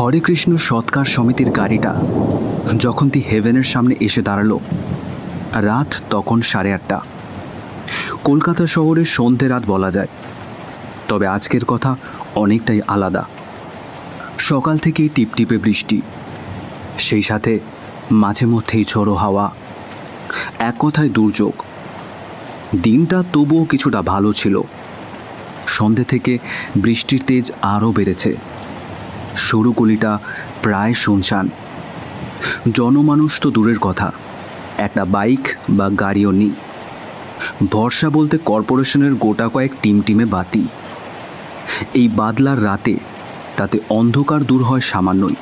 হরে কৃষ্ণ সৎকার সমিতির গাড়িটা যখন দি হেভেনের সামনে এসে দাঁড়ালো, রাত তখন 8:30। কলকাতা শহরের সন্ধে রাত বলা যায়, তবে আজকের কথা অনেকটাই আলাদা। সকাল থেকেই টিপটিপে বৃষ্টি, সেই সাথে মাঝে মধ্যেই ঝোড়ো হাওয়া, এক কথায় দুর্যোগ। দিনটা তবুও কিছুটা ভালো ছিল। সন্ধে থেকে বৃষ্টির তেজ আরও বেড়েছে। সরু গলিটা প্রায় শুনশান। জনমানুষ তো দূরের কথা, একটা বাইক বা গাড়িও নেই। ভরসা বলতে কর্পোরেশনের গোটা কয়েক টিমে বাতি। এই বাদলার রাতে তাতে অন্ধকার দূর হয় সামান্যই।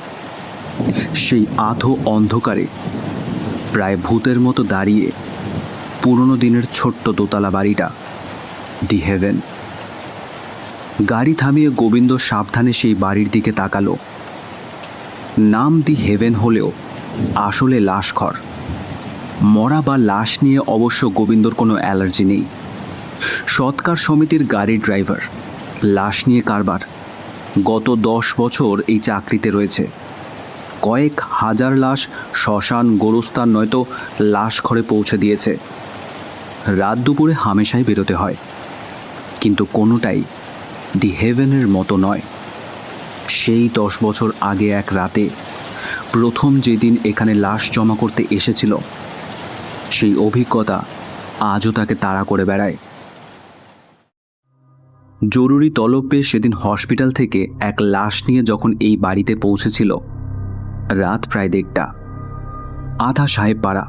সেই আধো অন্ধকারে প্রায় ভূতের মতো দাঁড়িয়ে পুরনো দিনের ছোট্ট দোতলা বাড়িটা, দি হেভেন। গাড়ি থামিয়ে গোবিন্দ সাবধানে সেই বাড়ির দিকে তাকালো। নাম দি হেভেন হলেও আসলে লাশঘর। মরা বা লাশ নিয়ে অবশ্য গোবিন্দর কোনো অ্যালার্জি নেই। সৎকার সমিতির গাড়ির ড্রাইভার, লাশ নিয়ে কারবার। গত 10 বছর এই চাকরিতে রয়েছে। কয়েক হাজার লাশ শ্মশান, গোরস্থান নয়তো লাশ ঘরে পৌঁছে দিয়েছে। রাত দুপুরে হামেশাই বেরোতে হয়, কিন্তু কোনোটাই দি হেভেনের মতো নয়। সেই 10 বছর আগে এক রাতে প্রথম যেদিন এখানে লাশ জমা করতে এসেছিল, সেই অভিজ্ঞতা আজও তাকে তাড়া করে বেড়ায়। জরুরি তলব পেয়ে সেদিন হসপিটাল থেকে এক লাশ নিয়ে যখন এই বাড়িতে পৌঁছেছিল, রাত প্রায় 1:30। আধা সাহেব পাড়া।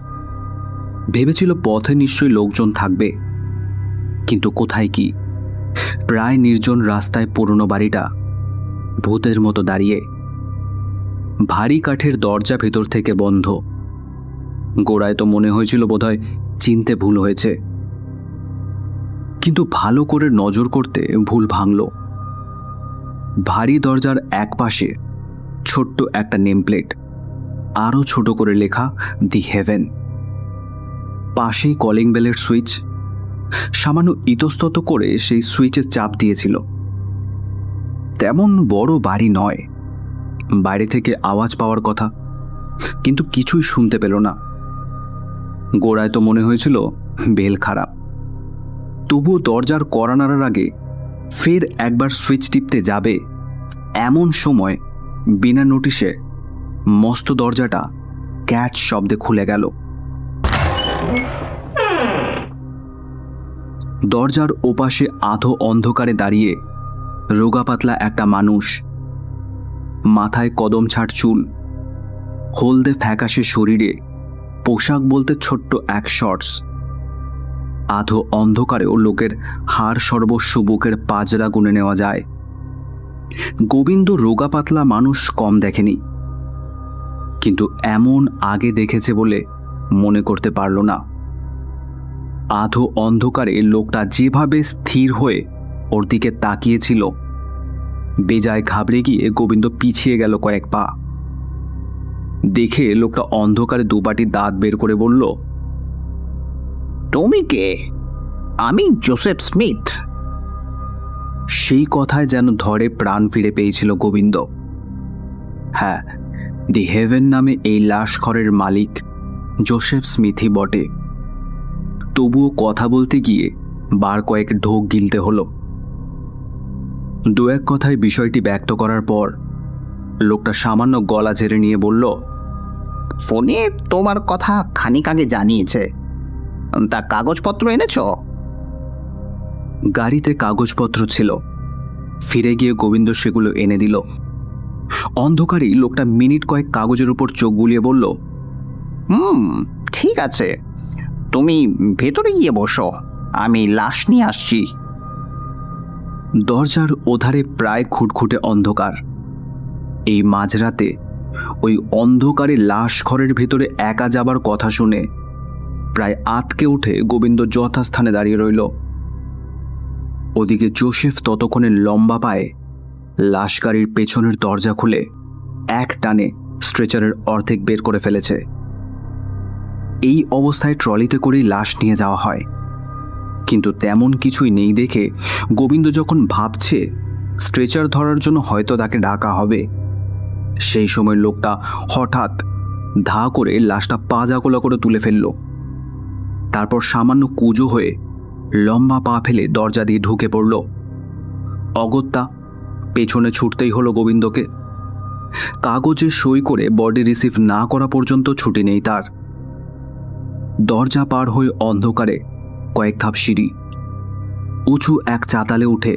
ভেবেছিল পথে নিশ্চয়ই লোকজন থাকবে, কিন্তু কোথায় কি। প্রায় নির্জন রাস্তায় পুরনো বাড়িটা ভূতের মতো দাঁড়িয়ে। ভারী কাঠের দরজা ভেতর থেকে বন্ধ। গোড়ায় তো মনে হয়েছিল বোধহয় চিনতে ভুল হয়েছে, কিন্তু ভালো করে নজর করতে ভুল ভাঙল। ভারী দরজার এক পাশে ছোট্ট একটা নেম প্লেট, আরও ছোট করে লেখা দি হেভেন। পাশেই কলিং বেলের সুইচ। সামান্য ইতস্তত করে সেই সুইচে চাপ দিয়েছিল। তেমন বড় বাড়ি নয়, বাইরে থেকে আওয়াজ পাওয়ার কথা, কিন্তু কিছুই শুনতে পেল না। গোড়ায় তো মনে হয়েছিল বেল খারাপ। তবুও দরজার কড়া নাড়ার আগে ফের একবার সুইচ টিপতে যাবে, এমন সময় বিনা নোটিশে মস্ত দরজাটা ক্যাচ শব্দে খুলে গেল। দরজার ওপাশে আধো অন্ধকারে দাঁড়িয়ে রোগা পাতলা একটা মানুষ। মাথায় কদম ছাট চুল, হলদে ফ্যাকাশে শরীরে, পোশাক বলতে ছোট্ট এক শর্টস। আধো অন্ধকারেও লোকের হাড় সর্বস্ব বুকের পাজরা গুনে নেওয়া যায়। গোবিন্দ রোগা পাতলা মানুষ কম দেখেনি, কিন্তু এমন আগে দেখেছে বলে মনে করতে পারল না। আধো অন্ধকারে লোকটা যেভাবে স্থির হয়ে ওর দিকে তাকিয়েছিল, বেজায় ঘাবড়ে গিয়ে গোবিন্দ পিছিয়ে গেল কয়েক পা। দেখে লোকটা অন্ধকারে দুপাটি দাঁত বের করে বলল, তুমি কে? আমি জোসেফ স্মিথ। সেই কথায় যেন ধরে প্রাণ ফিরে পেয়েছিল গোবিন্দ। হ্যাঁ, দি হেভেন নামে এই লাশঘরের মালিক জোসেফ স্মিথই বটে। তবুও কথা বলতে গিয়ে বার কয়েক ঢোক গিলতে হলো। দু এক কথায় বিষয়টি ব্যক্ত করার পর লোকটা সামান্য গলা ঝেড়ে নিয়ে বলল, ফোনে তোমার কথা খানিক আগে জানিয়েছে, তা কাগজপত্র এনেছ? গাড়িতে কাগজপত্র ছিল। ফিরে গিয়ে গোবিন্দ সেগুলো এনে দিল। অন্ধকারেই লোকটা মিনিট কয়েক কাগজের উপর চোখ বুলিয়ে বলল, ঠিক আছে, তুমি ভেতরে গিয়ে বসো, আমি লাশ নিয়ে আসছি। দরজার ওধারে প্রায় খুটখুটে অন্ধকার। এই মাঝরাতে ওই অন্ধকারে লাশ ঘরের ভেতরে একা যাবার কথা শুনে প্রায় আতকে উঠে গোবিন্দ যথাস্থানে দাঁড়িয়ে রইল। ওদিকে জোসেফ ততক্ষণে লম্বা পায়ে লাশ গাড়ির পেছনের দরজা খুলে এক টানে স্ট্রেচারের অর্ধেক বের করে ফেলেছে। এই অবস্থায় ট্রলিতে করেই লাশ নিয়ে যাওয়া হয়, কিন্তু তেমন কিছুই নেই দেখে গোবিন্দ যখন ভাবছে স্ট্রেচার ধরার জন্য হয়তো তাকে ডাকা হবে, সেই সময় লোকটা হঠাৎ ধা করে লাশটা পাজাগোলা করে তুলে ফেলল। তারপর সামান্য কুজো হয়ে লম্বা পা ফেলে দরজা দিয়ে ঢুকে পড়ল। অগত্যা পেছনে ছুটতেই হলো গোবিন্দকে। কাগজে সই করে বডি রিসিভ না করা পর্যন্ত ছুটি নেই তার। দরজা পার হয়ে অন্ধকারে কয়েক ধাপ সিঁড়ি, উঁচু এক চাতালে উঠে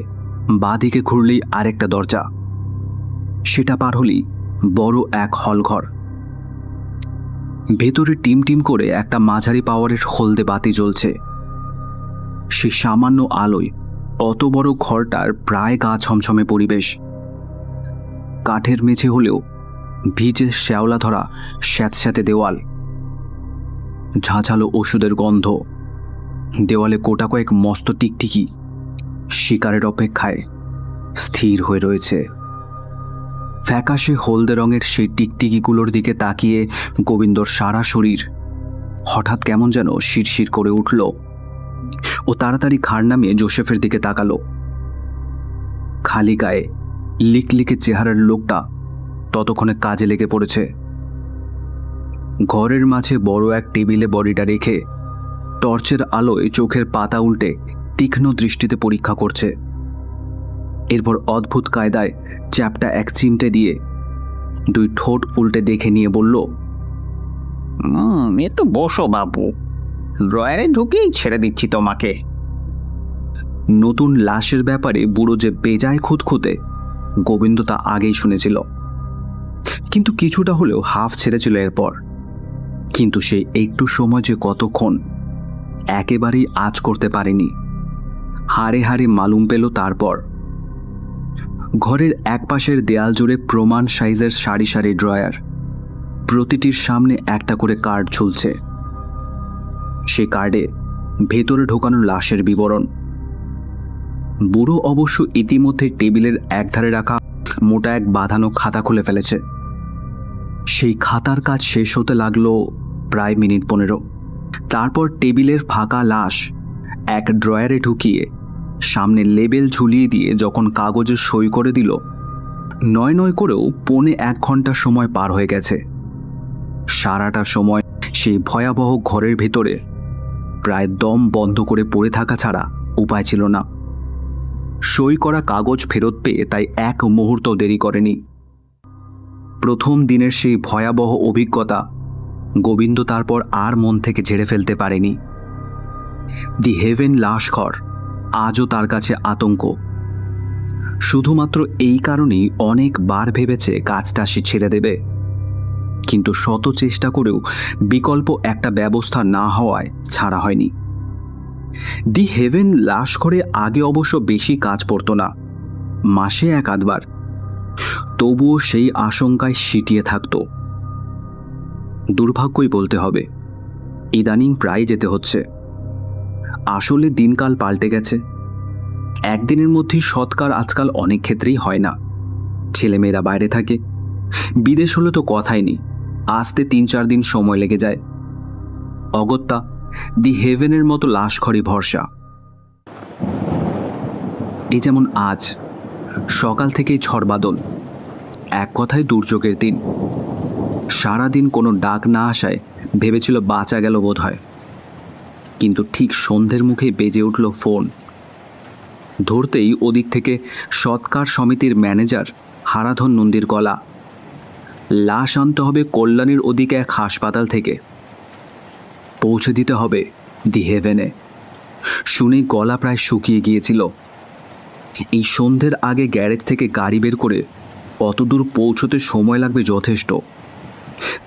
বাঁদিকে ঘুরলেই আরেকটা দরজা। সেটা পার হলেই বড় এক হলঘর। ভেতরে টিম টিম করে একটা মাঝারি পাওয়ারের হলদে বাতি জ্বলছে। সে সামান্য আলোয় অত বড় ঘরটার প্রায় গা ছমছমে পরিবেশ। কাঠের মেঝে হলেও ভিজে শ্যাওলা ধরা স্যাঁতস্যাঁতে দেওয়াল, ঝাঁঝালো ওষুধের গন্ধ। দেওয়ালে গোটা কয়েক মস্ত টিকটিকি শিকারের অপেক্ষায় স্থির হয়ে রয়েছে। ফ্যাকাশে হলদে রঙের সেই টিকটিকিগুলোর দিকে তাকিয়ে গোবিন্দর সারা শরীর হঠাৎ কেমন যেন শিরশির করে উঠল। ও তাড়াতাড়ি ঘাড় নামিয়ে জোসেফের দিকে তাকালো। খালি গায়ে লিকলিকে চেহারার লোকটা ততক্ষণে কাজে লেগে পড়েছে। ঘরের মাঝে বড় এক টেবিলে বডিটা রেখে টর্চের আলোয় চোখের পাতা উল্টে তীক্ষ্ণ দৃষ্টিতে পরীক্ষা করছে। এরপর অদ্ভুত কায়দায় চ্যাপটা এক চিমটে দিয়ে দুই ঠোঁট উল্টে দেখে নিয়ে বলল, একটু বসো বাবু, ড্রয়ারে ঢুকেই ছেড়ে দিচ্ছি তোমাকে। নতুন লাশের ব্যাপারে বুড়ো যে বেজায় খুঁতখুঁতে, গোবিন্দ তা আগেই শুনেছিল, কিন্তু কিছুটা হলেও হাফ ছেড়েছিল এরপর। কিন্তু সে একটু সময় যে কতক্ষণ একেবারেই আঁচ করতে পারেনি, হাড়ে হাড়ে মালুম পেল তারপর। ঘরের একপাশের দেয়াল জুড়ে প্রমাণ সাইজের সারি সারি ড্রয়ার, প্রতিটির সামনে একটা করে কার্ড ঝুলছে। সেই কার্ডে ভেতরে ঢোকানো লাশের বিবরণ। বুড়ো অবশ্য ইতিমধ্যে টেবিলের একধারে রাখা মোটা এক বাঁধানো খাতা খুলে ফেলেছে। সেই খাতার কাজ শেষ হতে লাগলো প্রায় মিনিট 15। তারপর টেবিলের ফাঁকা লাশ এক ড্রয়ারে ঢুকিয়ে সামনে লেবেল ঝুলিয়ে দিয়ে যখন কাগজে সই করে দিল, নয় নয় করেও 1.25 ঘন্টা সময় পার হয়ে গেছে। সারাটা সময় সেই ভয়াবহ ঘরের ভেতরে প্রায় দম বন্ধ করে পড়ে থাকা ছাড়া উপায় ছিল না। সই করা কাগজ ফেরত পেয়ে তাই এক মুহূর্ত দেরি করেনি। প্রথম দিনের সেই ভয়াবহ অভিজ্ঞতা গোবিন্দ তারপর আর মন থেকে ঝেড়ে ফেলতে পারেনি। দি হেভেন লাশঘর আজও তার কাছে আতঙ্ক। শুধুমাত্র এই কারণেই অনেকবার ভেবেছে কাজটা সে ছেড়ে দেবে, কিন্তু শত চেষ্টা করেও বিকল্প একটা ব্যবস্থা না হওয়ায় ছাড়া হয়নি। দি হেভেন লাশঘরে আগে অবশ্য বেশি কাজ পড়তো না, মাসে 1-8 বার। তবুও সেই আশঙ্কায় সিটিয়ে থাকত। দুর্ভাগ্যই বলতে হবে, ইদানিং প্রায় যেতে হচ্ছে। আসলে দিনকাল পাল্টে গেছে। একদিনের মধ্যেই সৎকার আজকাল অনেক ক্ষেত্রেই হয় না। ছেলেমেয়েরা বাইরে থাকে, বিদেশ হলে তো কথাই নেই, আসতে 3-4 দিন সময় লেগে যায়। অগত্যা দি হেভেনের মতো লাশঘরই ভরসা। এই যেমন আজ সকাল থেকেই ঝড় বাদল, এক কথায় দুর্যোগের দিন। সারাদিন কোনো ডাক না আসায় ভেবেছিল বাঁচা গেল বোধ হয়, কিন্তু ঠিক সন্ধ্যের মুখে বেজে উঠল ফোন। ধরতেই ওদিক থেকে সৎকার সমিতির ম্যানেজার হারাধন নন্দীর গলা। লাশ আনতে হবে কল্যাণীর ওদিকে এক হাসপাতাল থেকে, পৌঁছে দিতে হবে দি হেভেনে। শুনে গলা প্রায় শুকিয়ে গিয়েছিল। এই সন্ধ্যের আগে গ্যারেজ থেকে গাড়ি বের করে অতদূর পৌঁছতে সময় লাগবে যথেষ্ট।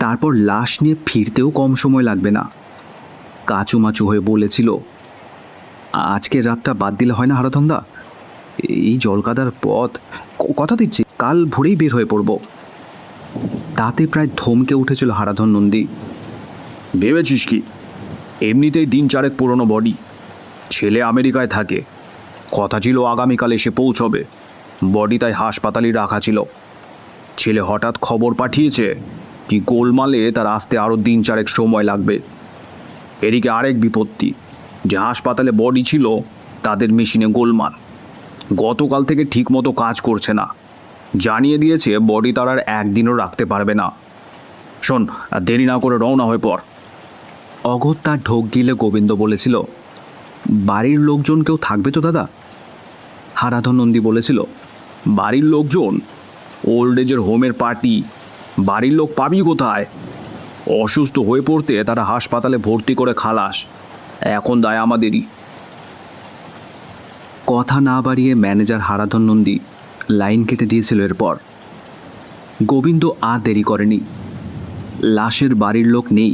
তারপর লাশ নিয়ে ফিরতেও কম সময় লাগবে না। কাচুমাচু হয়ে বলেছিল, আজকের রাতটা বাদ দিলে হয় না হারাধনদা? এই জলকাদার পথ, কথা দিচ্ছি কাল ভোরেই বের হয়ে পড়ব। তাতে প্রায় ধমকে উঠেছিল হারাধন নন্দী। ভেবেছিস কি এমনিতেই 3-4 পুরনো বডি, ছেলে আমেরিকায় থাকে, কথা ছিল আগামীকাল এসে পৌঁছবে, বডি তাই হাসপাতালেই রাখা ছিল। ছেলে হঠাৎ খবর পাঠিয়েছে কি গোলমালে তার আসতে আরও 3-4 সময় লাগবে। এদিকে আরেক বিপত্তি, যে হাসপাতালে বডি ছিল তাদের মেশিনে গোলমাল, গতকাল থেকে ঠিকমতো কাজ করছে না। জানিয়ে দিয়েছে বডি তার আর একদিনও রাখতে পারবে না। শোন, আর দেরি না করে রওনা হয়ে পড়। অগত্যা ঢোক গিলে গোবিন্দ বলেছিল, বাড়ির লোকজন কেউ থাকবে তো দাদা? হারাধন নন্দী বলেছিল, বাড়ির লোকজন? ওল্ড এজের হোমের পার্টি, বাড়ির লোক পাবি কোথায়? অসুস্থ হয়ে পড়তে তারা হাসপাতালে ভর্তি করে খালাস। এখন দায় আমাদেরই। কথা না বাড়িয়ে ম্যানেজার হারাধন নন্দী লাইন কেটে দিয়েছিল। এরপর গোবিন্দ আর দেরি করেনি। লাশের বাড়ির লোক নেই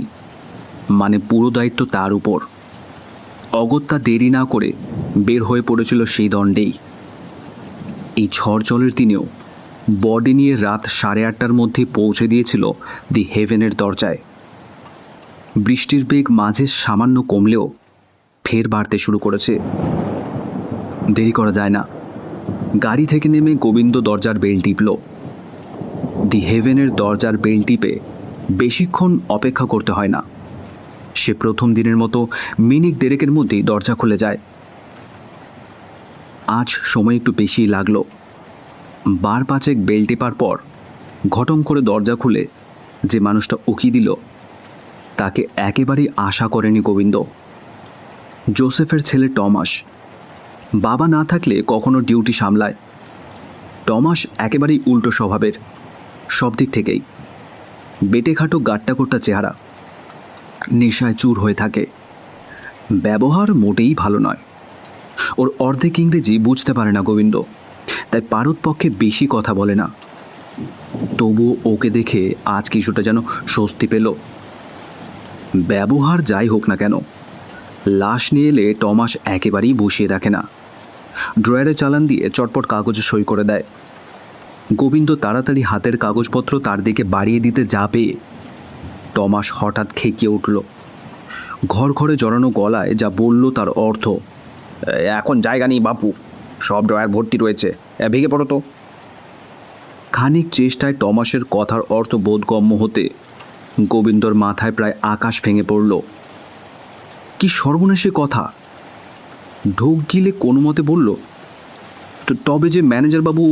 মানে পুরো দায়িত্ব তার উপর। অগত্যা দেরি না করে বের হয়ে পড়েছিল সেই দণ্ডেই। এই ঝড় জলের দিনেও বডি নিয়ে রাত 8:30টার মধ্যে পৌঁছে দিয়েছিল দি হেভেনের দরজায়। বৃষ্টির বেগ মাঝে সামান্য কমলেও ফের বাড়তে শুরু করেছে। দেরি করা যায় না। গাড়ি থেকে নেমে গোবিন্দ দরজার বেল টিপল। দি হেভেনের দরজার বেল টিপে বেশিক্ষণ অপেক্ষা করতে হয় না। সে প্রথম দিনের মতো মিনিট দেড়েকের মধ্যেই দরজা খুলে যায়। আজ সময় একটু বেশিই লাগলো। বার পাঁচেক বেল টেপার পর ঘটম করে দরজা খুলে যে মানুষটা উকি দিল তাকে একেবারেই আশা করেনি গোবিন্দ। জোসেফের ছেলে টমাস। বাবা না থাকলে কখনো ডিউটি সামলায়। টমাস একেবারেই উল্টো স্বভাবের, সব দিক থেকেই। বেটেখাটো গাট্টাকোট্টা চেহারা, নেশায় চুর হয়ে থাকে। ব্যবহার মোটেই ভালো নয়। ওর অর্ধেক ইংরেজি বুঝতে পারে না গোবিন্দ, তাই পারতপক্ষে বেশি কথা বলে না। তবুও ওকে দেখে আজ কিছুটা যেন স্বস্তি পেল। ব্যবহার যাই হোক না কেন, লাশ নিয়ে এলে টমাস একেবারেই বসিয়ে রাখে না। ড্রয়ারে চালান দিয়ে চটপট কাগজে সই করে দেয়। গোবিন্দ তাড়াতাড়ি হাতের কাগজপত্র তার দিকে বাড়িয়ে দিতে যাবে, টমাস হঠাৎ খেকিয়ে উঠল। ঘর ঘরে জড়ানো গলায় যা বলল তার অর্থ, এখন জায়গা নেই বাপু, সব ড্রয়ার ভর্তি রয়েছে, ভেঙে পড়ো তো। খানিক চেষ্টায় টমাসের কথার অর্থ বোধগম্য হতে গোবিন্দর মাথায় প্রায় আকাশ ভেঙে পড়ল। কি সর্বনাশী কথা! ঢোক গিলে কোনো মতে বলল, তবে যে ম্যানেজারবাবু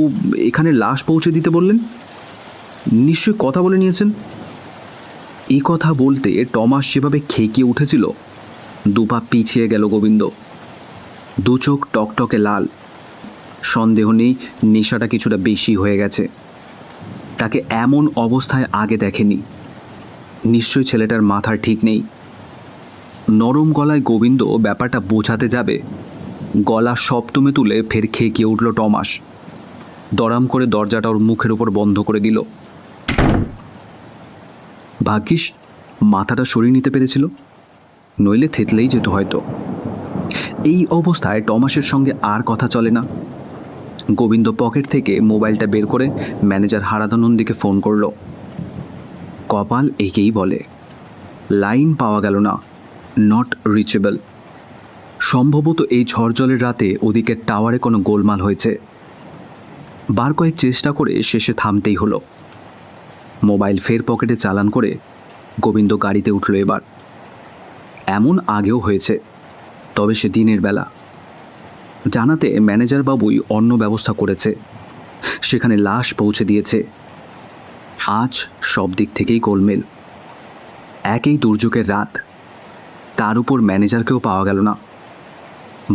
এখানে লাশ পৌঁছে দিতে বললেন, নিশ্চয়ই কথা বলে নিয়েছেন। এই কথা বলতে টমাস যেভাবে খেকিয়ে উঠেছিল, দুপা পিছিয়ে গেল গোবিন্দ। দু চোখ টকটকে লাল। সন্দেহ নেই নেশাটা কিছুটা বেশি হয়ে গেছে। তাকে এমন অবস্থায় আগে দেখেনি। নিশ্চয়ই ছেলেটার মাথার ঠিক নেই। নরম গলায় গোবিন্দ ব্যাপারটা বোঝাতে যাবে, গলা সপ্তমে তুলে ফের খেকিয়ে উঠল টমাস। দরাম করে দরজাটা ওর মুখের উপর বন্ধ করে দিল। ভাগ্যিস মাথাটা সরিয়ে নিতে পেরেছিল, নইলে থেতলেই যেত হয়তো। এই অবস্থায় টমাসের সঙ্গে আর কথা চলে না। গোবিন্দ পকেট থেকে মোবাইলটা বের করে ম্যানেজার হারাধন নন্দীকে ফোন করল। কপাল একেই বলে, লাইন পাওয়া গেল না, নট রিচেবল। সম্ভবত এই ঝড় জলের রাতে ওদিকে টাওয়ারে কোনো গোলমাল হয়েছে। বার কয়েক চেষ্টা করে শেষে থামতেই হলো। মোবাইল ফের পকেটে চালান করে গোবিন্দ গাড়িতে উঠল। এবার এমন আগেও হয়েছে, তবে সে দিনের বেলা। জানাতে ম্যানেজার বাবুই অন্য ব্যবস্থা করেছে, সেখানে লাশ পৌঁছে দিয়েছে। আজ সব দিক থেকেই গোলমেল। একই দুর্যোগের রাত, তার উপর ম্যানেজারকেও পাওয়া গেল না।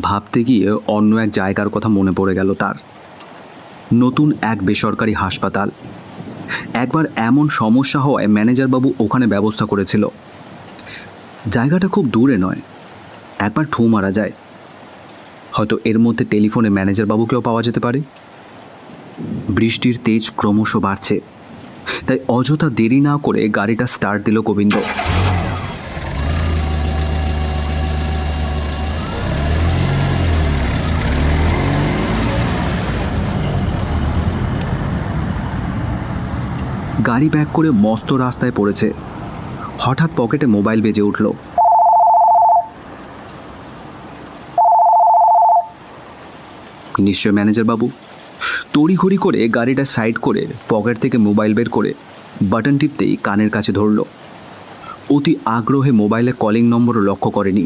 ভাবতে গিয়ে অন্য এক জায়গার কথা মনে পড়ে গেল তার। নতুন এক বেসরকারি হাসপাতাল। একবার এমন সমস্যা হওয়ায় ম্যানেজারবাবু ওখানে ব্যবস্থা করেছিল। জায়গাটা খুব দূরে নয়, একবার ঠু মারা যায়। হয়তো এর মধ্যে টেলিফোনে ম্যানেজারবাবুকেও পাওয়া যেতে পারে। বৃষ্টির তেজ ক্রমশ বাড়ছে, তাই অযথা দেরি না করে গাড়িটা স্টার্ট দিল গোবিন্দ। গাড়ি ব্যাক করে মস্ত রাস্তায় পড়েছে। হঠাৎ পকেটে মোবাইল বেজে উঠল। নিশ্চয় ম্যানেজার বাবু। তড়িঘড়ি করে গাড়িটা সাইড করে পকেট থেকে মোবাইল বের করে বাটন টিপতেই কানের কাছে ধরল। অতি আগ্রহে মোবাইলে কলিং নম্বরও লক্ষ্য করেনি।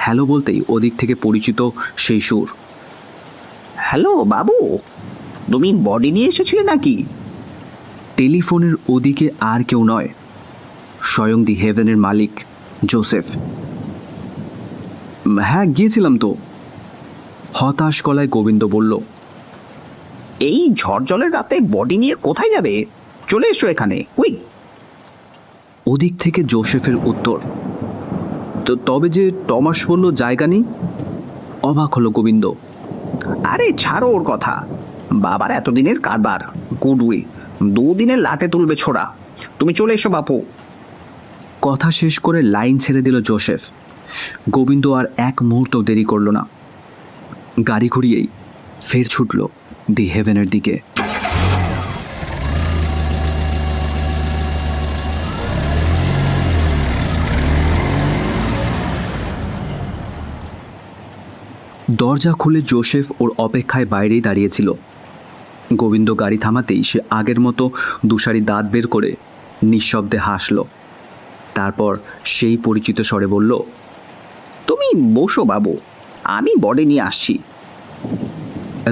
হ্যালো বলতেই ওদিক থেকে পরিচিত সেই সুর। হ্যালো বাবু, তুমি বডি নিয়ে এসেছিলে নাকি? টেলিফোনের ওদিকে আর কেউ নয়, স্বয়ং দি হেভেনের মালিক জোসেফ। হ্যাঁ, গিয়েছিলাম তো, হতাশ গলায় গোবিন্দ বলল। এই ঝড় জলের রাতে বডি নিয়ে কোথায় যাবে? চলে এসো এখানে, উই। ওদিক থেকে জোসেফের উত্তর, তবে যে টমাস বলল জায়গা নেই। অবাক হলো গোবিন্দ। আরে ছাড়ো ওর কথা, বাবার এতদিনের কারবার, গুডউই, 2 দিনের লাটে তুলবে ছোড়া। তুমি চলে এসো বাপু। কথা শেষ করে লাইন ছেড়ে দিল জোসেফ। গোবিন্দ আর এক মুহূর্ত দেরি করল না, গাড়ি ঘুরিয়েই ফের ছুটল দি হেভেনের দিকে। দরজা খুলে জোসেফ ওর অপেক্ষায় বাইরেই দাঁড়িয়েছিল। গোবিন্দ গাড়ি থামাতেই সে আগের মতো দুসারি দাঁত বের করে নিঃশব্দে হাসল। তারপর সেই পরিচিত স্বরে বলল, তুমি বসো বাবু, আমি বডি নিয়ে আসছি।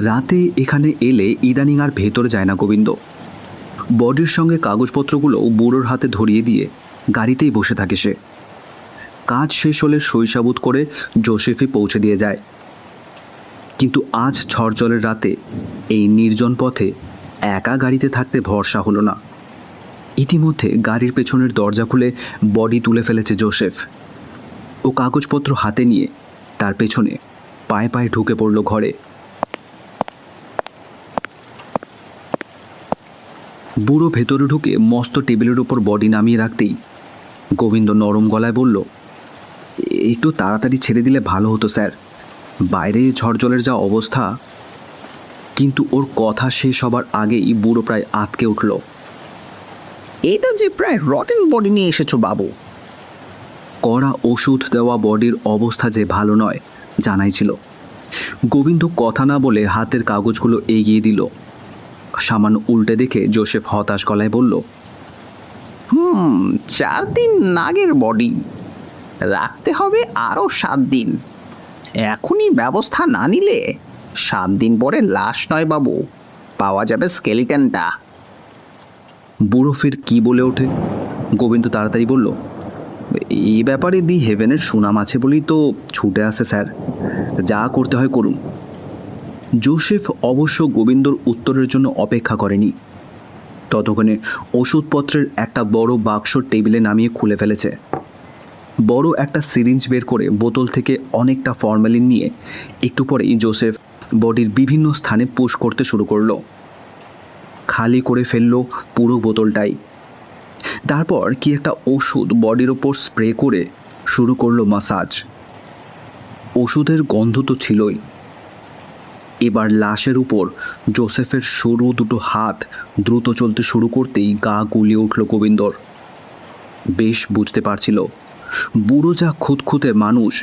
রাতে এখানে এলে ইদানিং আর ভেতরে যায় না গোবিন্দ। বডির সঙ্গে কাগজপত্রগুলো বুড়োর হাতে ধরিয়ে দিয়ে গাড়িতেই বসে থাকে সে। কাজ শেষ হলে শৈশাবুত করে জোসেফই পৌঁছে দিয়ে যায়। কিন্তু আজ ঝড় জলের রাতে এই নির্জন পথে একা গাড়িতে থাকতে ভরসা হলো না। ইতিমধ্যে গাড়ির পেছনের দরজা খুলে বডি তুলে ফেলেছে জোসেফ। ও কাগজপত্র হাতে নিয়ে তার পেছনে পায়ে পায়ে ঢুকে পড়ল ঘরে। বুড়ো ভেতরে ঢুকে মস্ত টেবিলের উপর বডি নামিয়ে রাখতেই গোবিন্দ নরম গলায় বলল, একটু তাড়াতাড়ি ছেড়ে দিলে ভালো হতো স্যার, বাইরে ঝড় জলের যা অবস্থা। কিন্তু ওর কথা শেষ হবার আগেই বুড়ো প্রায় আঁতকে উঠল। এটা যে প্রায় রটেন বডি নিয়ে এসেছো বাবু। কড়া ওষুধ দেওয়া বডির অবস্থা যে ভালো নয় জানাই ছিল। গোবিন্দ কথা না বলে হাতের কাগজগুলো এগিয়ে দিল। সামান্য উল্টে দেখে জোসেফ হতাশ গলায় বলল, 4 দিন আগের বডি, রাখতে হবে আরও 7 দিন। এখনই ব্যবস্থা না নিলে 7 দিন পরে লাশ নয় বাবু, পাওয়া যাবে স্কেলিটনটা। বুড়ো ফের কি বলে ওঠে। গোবিন্দ তাড়াতাড়ি বলল, এই ব্যাপারে দি হেভেনের সুনাম আছে বলেই তো ছুটে আসে স্যার, যা করতে হয় করুন। জোসেফ অবশ্য গোবিন্দর উত্তরের জন্য অপেক্ষা করেনি। ততক্ষণে ওষুধপত্রের একটা বড় বাক্স টেবিলে নামিয়ে খুলে ফেলেছে। বড় একটা সিরিঞ্জ বের করে বোতল থেকে অনেকটা ফরমালিন নিয়ে একটু পরেই জোসেফ বডির বিভিন্ন স্থানে পুশ করতে শুরু করলো। খালি করে ফেললো পুরো বোতলটাই। তারপর কি একটা ওষুধ বডির ওপর স্প্রে করে শুরু করলো মাসাজ। ওষুধের গন্ধ তো ছিলই। এবার লাশের উপর জোসেফের সরু দুটো হাত দ্রুত চলতে শুরু করতেই গা গুলিয়ে উঠল গোবিন্দর। বেশ বুঝতে পারছিল বুড়ো যা খুঁতখুঁতে মানুষ,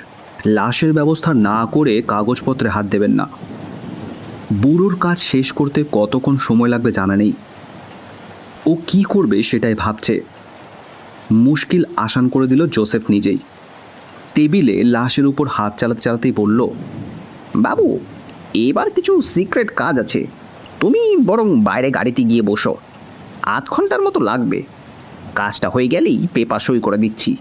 লাশের ব্যবস্থা না করে কাগজপত্রে হাত দেবেন না। বুড়োর কাজ শেষ করতে কতক্ষণ সময় লাগবে জানা নেই। ও কি করবে সেটাই ভাবছে। মুশকিল আসান করে দিল জোসেফ নিজেই। টেবিলে লাশের উপর হাত চালাতে চালাতেই বলল, বাবু, এবার কিছু সিক্রেট কাজ আছে, তুমি বরং বাইরে গাড়িতে গিয়ে বসো। 8 ঘন্টার মতো লাগবে, কাজটা হয়ে গেলেই পেপার সই করে দিচ্ছি।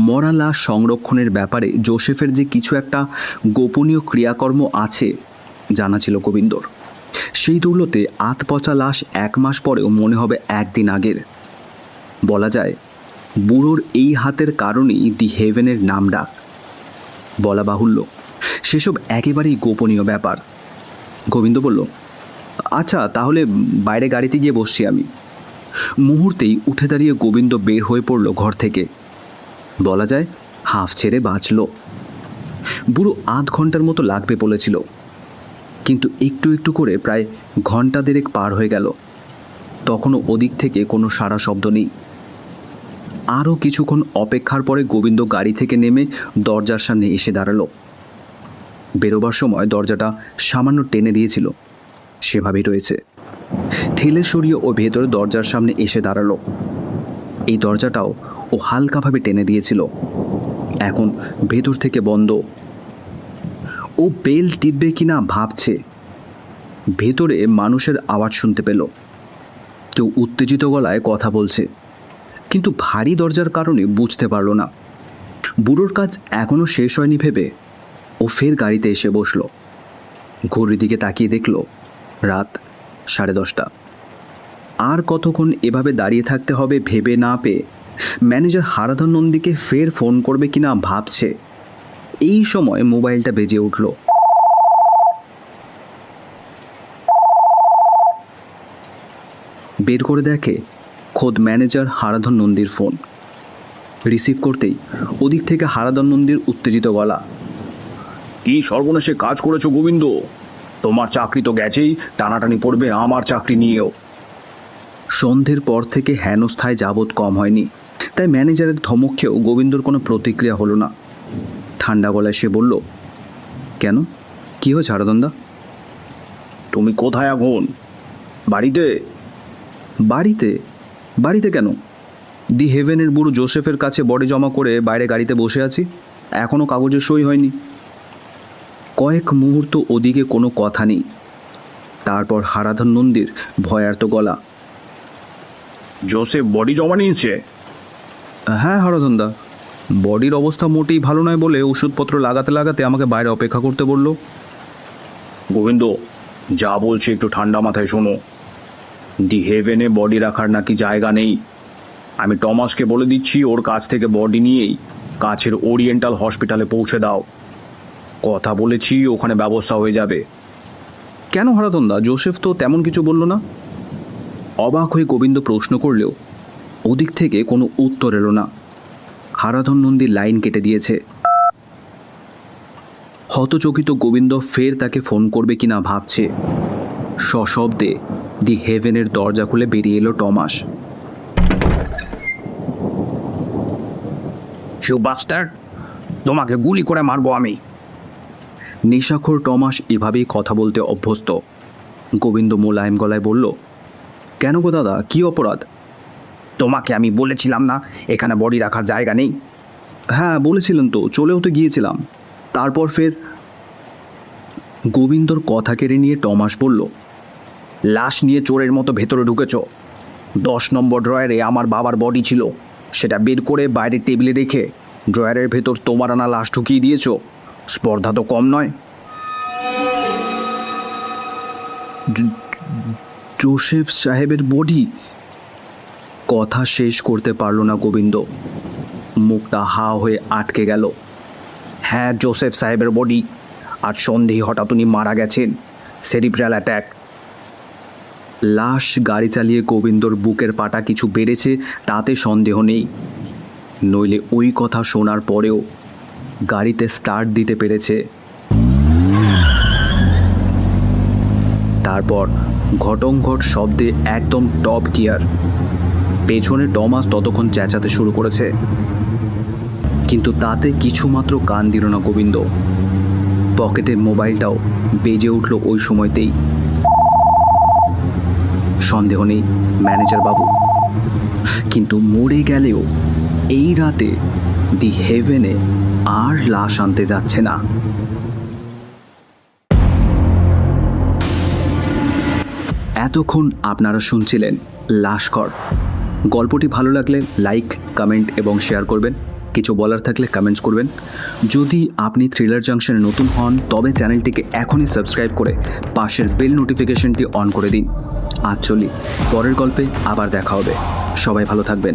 মরা লাশ সংরক্ষণের ব্যাপারে জোসেফের যে কিছু একটা গোপনীয় ক্রিয়াকর্ম আছে জানা ছিল গোবিন্দর। সেই দৌলতে আতপচা লাশ 1 মাস পরেও মনে হবে 1 দিন আগের। বলা যায় বুড়োর এই হাতের কারণেই দি হেভেনের নাম ডাক। বলা বাহুল্য সেসব একেবারেই গোপনীয় ব্যাপার। গোবিন্দ বলল, আচ্ছা তাহলে বাইরে গাড়িতে গিয়ে বসছি আমি। মুহূর্তেই উঠে দাঁড়িয়ে গোবিন্দ বের হয়ে পড়ল ঘর থেকে। বলা যায় হাঁফ ছেড়ে বাঁচল। বুড়ো 8 ঘন্টার মতো লাগবে বলেছিল, কিন্তু একটু একটু করে প্রায় ঘন্টা দেড়েক পার হয়ে গেল। তখনও ওদিক থেকে কোনো সাড়া শব্দ নেই। আরও কিছুক্ষণ অপেক্ষার পরে গোবিন্দ গাড়ি থেকে নেমে দরজার সামনে এসে দাঁড়ালো। বেরোবার সময় দরজাটা সামান্য টেনে দিয়েছিল, সেভাবেই রয়েছে। ঠেলে সরিয়ে ও ভেতরে দরজার সামনে এসে দাঁড়ালো। এই দরজাটাও ও হালকাভাবে টেনে দিয়েছিল, এখন ভেতর থেকে বন্ধ। ও বেল টিপবে কিনা ভাবছে। ভেতরে মানুষের আওয়াজ শুনতে পেল। কেউ উত্তেজিত গলায় কথা বলছে, কিন্তু ভারী দরজার কারণে বুঝতে পারল না। বুড়োর কাজ এখনও শেষ হয়নি ভেবে ও ফের গাড়িতে এসে বসল। ঘড়ির দিকে তাকিয়ে দেখল রাত 10:30। আর কতক্ষণ এভাবে দাঁড়িয়ে থাকতে হবে ভেবে না পেয়ে ম্যানেজার হারাধন নন্দীকে ফের ফোন করবে কিনা ভাবছে। এই সময় মোবাইলটা বেজে উঠল। বের করে দেখে খোদ ম্যানেজার হারাধন নন্দীর ফোন। রিসিভ করতেই ওদিক থেকে হারাধন নন্দীর উত্তেজিত গলা। কি সর্বনাশে কাজ করেছো গোবিন্দ? তোমার চাকরি তো গেছেই, টানাটানি পড়বে আমার চাকরি নিয়েও। সন্ধ্যের পর থেকে হেনস্থায় যাবৎ কম হয়নি, তাই ম্যানেজারের ধমক খেয়েও গোবিন্দর কোনো প্রতিক্রিয়া হলো না। ঠান্ডা গলায় সে বলল, কেন, কী হয়েছে হারাধনদা? তুমি কোথায় এখন? বাড়িতে? বাড়িতে? বাড়িতে কেন? দি হেভেনের বুড়ো জোসেফের কাছে বডি জমা করে বাইরে গাড়িতে বসে আছি, এখনও কাগজে সই হয়নি। কয়েক মুহূর্ত ওদিকে কোনো কথা নেই। তারপর হারাধন নন্দীর ভয়ার্ত গলা। জোসেফ বডি জমা নিয়েছে? হ্যাঁ হারাধনদা, বডির অবস্থা মোটেই ভালো নয় বলে ওষুধপত্র লাগাতে লাগাতে আমাকে বাইরে অপেক্ষা করতে বলল। গোবিন্দ, যা বলছে একটু ঠান্ডা মাথায় শোনো। দি হেভেনে বডি রাখার নাকি জায়গা নেই। আমি টমাসকে বলে দিচ্ছি ওর কাছ থেকে বডি নিয়েই কাছের ওরিয়েন্টাল হসপিটালে পৌঁছে দাও। কথা বলেছি, ওখানে ব্যবস্থা হয়ে যাবে। কেন হারাধনদা, জোসেফ তো তেমন কিছু বলল না। অবাক হয়ে গোবিন্দ প্রশ্ন করলেও ওদিক থেকে কোনো উত্তর এলো না। হারাধন নন্দীর লাইন কেটে দিয়েছে। হতচকিত গোবিন্দ ফের তাকে ফোন করবে কিনা ভাবছে। সশব্দে দি হেভেনের দরজা খুলে বেরিয়ে এলো টমাস। সুবাস্টার, তোমাকে গুলি করে মারবো আমি। নেশাখোর টমাস এভাবেই কথা বলতে অভ্যস্ত। গোবিন্দ মোলায়েম গলায় বলল, কেন গো দাদা, কী অপরাধ? তোমাকে আমি বলেছিলাম না এখানে বডি রাখার জায়গা নেই? হ্যাঁ বলেছিলেন তো, চলেও তো গিয়েছিলাম। তারপর ফের? গোবিন্দর কথা কেড়ে নিয়ে টমাস বলল, লাশ নিয়ে চোরের মতো ভেতরে ঢুকেছ। 10 নম্বর ড্রয়ারে আমার বাবার বডি ছিল, সেটা বের করে বাইরের টেবিলে রেখে ড্রয়ারের ভেতর তোমার আনা লাশ ঢুকিয়ে দিয়েছ। স্পর্ধা তো কম নয়। জোসেফ সাহেবের বডি? কথা শেষ করতে পারল না গোবিন্দ, মুখটা হা হয়ে আটকে গেল। হ্যাঁ, জোসেফ সাহেবের বডি। আর সন্দেহী হঠাৎ উনি মারা গেছেন, সেরিব্রাল অ্যাট্যাক। লাশ গাড়ি চালিয়ে গোবিন্দর বুকের পাটা কিছু বেড়েছে তাতে সন্দেহ নেই, নইলে ওই কথা শোনার পরেও গাড়িতে স্টার্ট দিতে পেরেছে। তারপর ঘটংঘট শব্দে একদম টপ গিয়ার। পেছনে টমাস ততক্ষণ চেঁচাতে শুরু করেছে, কিন্তু তাতে কিছুমাত্র কান দিল না গোবিন্দ। পকেটে মোবাইলটাও বেজে উঠল ওই সময়তেই। সন্দেহ নেই ম্যানেজার বাবু, কিন্তু মরে গেলেও এই রাতে দি হেভেনে আর লাশ আনতে যাচ্ছে না। এতক্ষণ আপনারা শুনছিলেন লাশকর। গল্পটি ভালো লাগলে লাইক, কমেন্ট এবং শেয়ার করবেন। কিছু বলার থাকলে কমেন্টস করবেন। যদি আপনি থ্রিলার জাংশনে নতুন হন তবে চ্যানেলটিকে এখনই সাবস্ক্রাইব করে পাশের বেল নোটিফিকেশনটি অন করে দিন। আজ চলি, পরের গল্পে আবার দেখা হবে। সবাই ভালো থাকবেন।